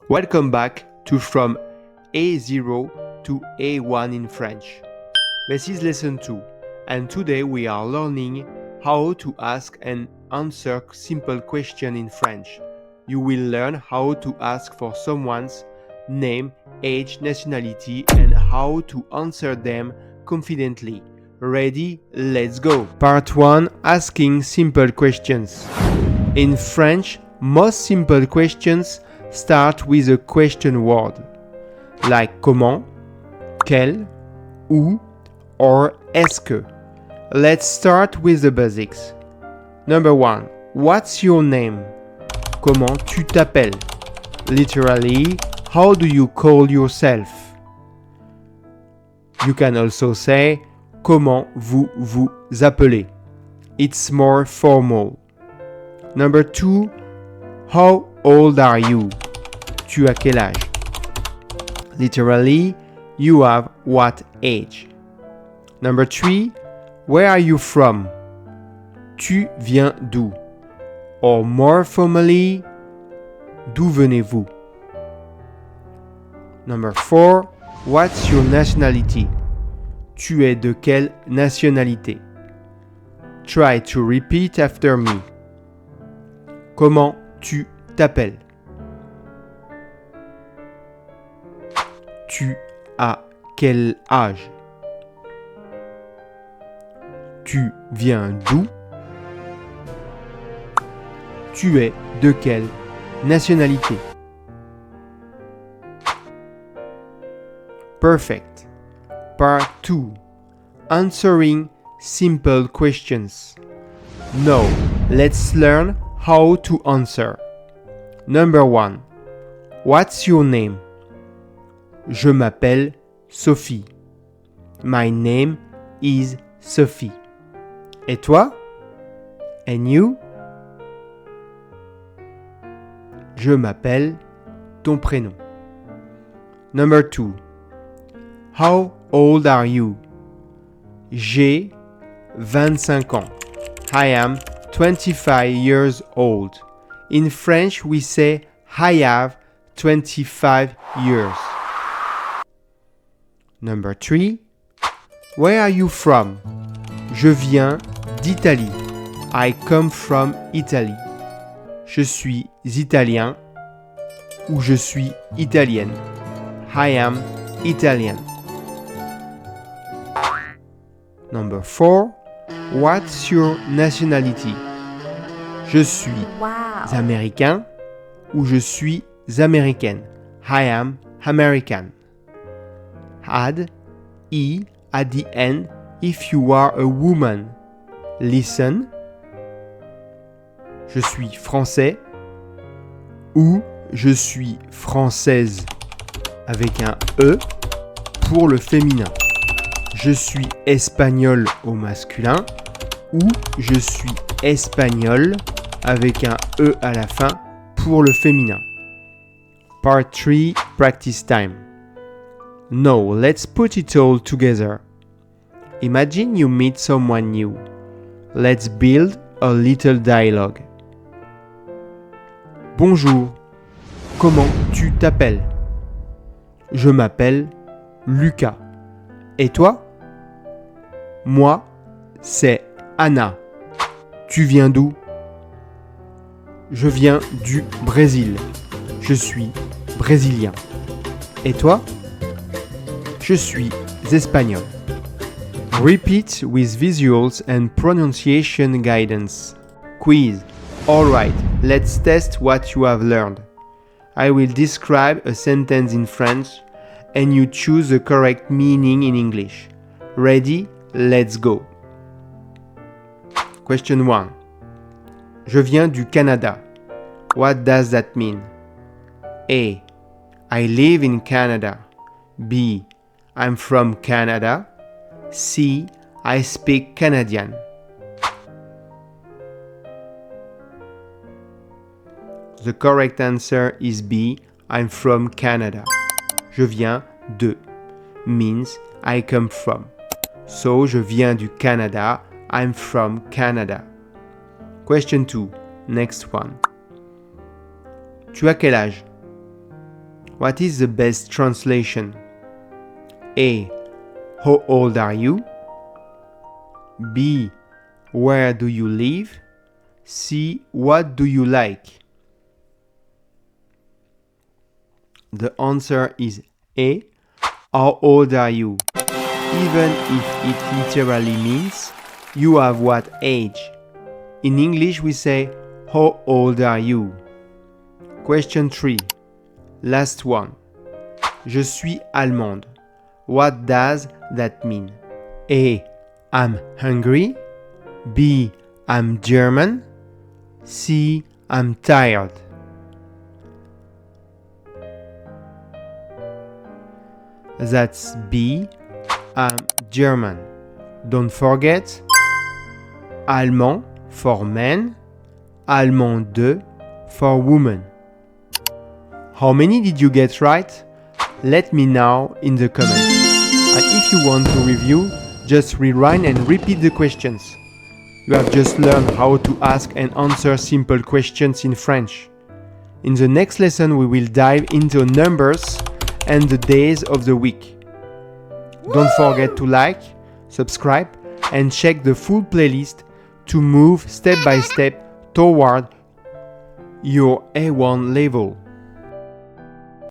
Welcome back to From A0 to A1 in French. This is lesson 2, and today we are learning how to ask and answer simple questions in French. You will learn how to ask for someone's name, age, nationality, and how to answer them confidently. Ready? Let's go! Part 1. Asking simple questions. In French, most simple questions start with a question word, like comment, quel, où, or est-ce que. Let's start with the basics. Number 1. What's your name? Comment tu t'appelles? Literally, how do you call yourself? You can also say comment vous vous appelez. It's more formal. Number 2. How old are you? Tu as quel âge? Literally, you have what age? Number 3. Where are you from? Tu viens d'où? Or more formally, d'où venez-vous? Number 4. What's your nationality? Tu es de quelle nationalité? Try to repeat after me. Comment tu t'appelles? Tu as quel âge? Tu viens d'où? Tu es de quelle nationalité? Perfect. Part 2. Answering simple questions. Now, let's learn how to answer. Number 1. What's your name? Je m'appelle Sophie. My name is Sophie. Et toi? And you? Je m'appelle, ton prénom. Number 2. How old are you? J'ai 25 ans. I am 25 years old. In French, we say I have 25 years. Number 3. Where are you from? Je viens d'Italie. I come from Italy. Je suis italien ou je suis italienne. I am Italian. Number 4. What's your nationality? Je suis américain ou je suis américaine. I am American. Add E at the end if you are a woman. Listen. Je suis français ou je suis française avec un E pour le féminin. Je suis espagnol au masculin ou je suis espagnol avec un E à la fin pour le féminin. Part 3. Practice time. Now, let's put it all together. Imagine you meet someone new. Let's build a little dialogue. Bonjour, comment tu t'appelles? Je m'appelle Lucas. Et toi? Moi, c'est Anna. Tu viens d'où? Je viens du Brésil. Je suis brésilien. Et toi? Je suis espagnol. Repeat with visuals and pronunciation guidance. Quiz. Alright, let's test what you have learned. I will describe a sentence in French and you choose the correct meaning in English. Ready? Let's go. Question 1. Je viens du Canada. What does that mean? A. I live in Canada. B. I'm from Canada. C. I speak Canadian. The correct answer is B. I'm from Canada. Je viens de means I come from. So, je viens du Canada. I'm from Canada. Question 2. Next one. Tu as quel âge? What is the best translation? A. How old are you? B. Where do you live? C. What do you like? The answer is A. How old are you? Even if it literally means you have what age. In English we say how old are you? Question 3. Last one. Je suis allemande. What does that mean? A. I'm hungry. B. I'm German. C. I'm tired. That's B. I'm German. Don't forget, allemand for men, allemand 2 for women. How many did you get right? Let me know in the comments. And if you want to review, just rewind and repeat the questions. You have just learned how to ask and answer simple questions in French. In the next lesson, we will dive into numbers and the days of the week. Don't forget to like, subscribe, and check the full playlist to move step by step toward your A1 level.